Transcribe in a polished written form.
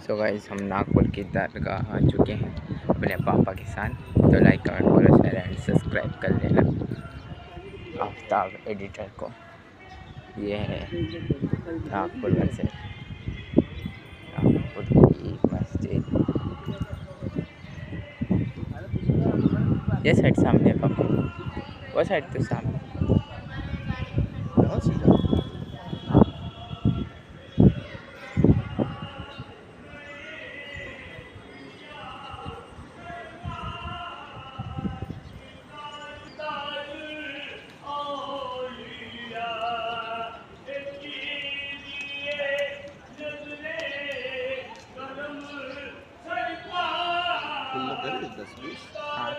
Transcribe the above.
तो गाइस हम नागपुर की दरगाह आ चुके हैं अपने पापा के साथ। तो like comment follow share and subscribe कर लेना आफ्ताब एडिटर को। ये है नागपुर मस्जिद, नागपुर की मस्जिद। ये साइड सामने है पापा, वो साइड तो सामने। खुल्लं करे 10-20 हाँ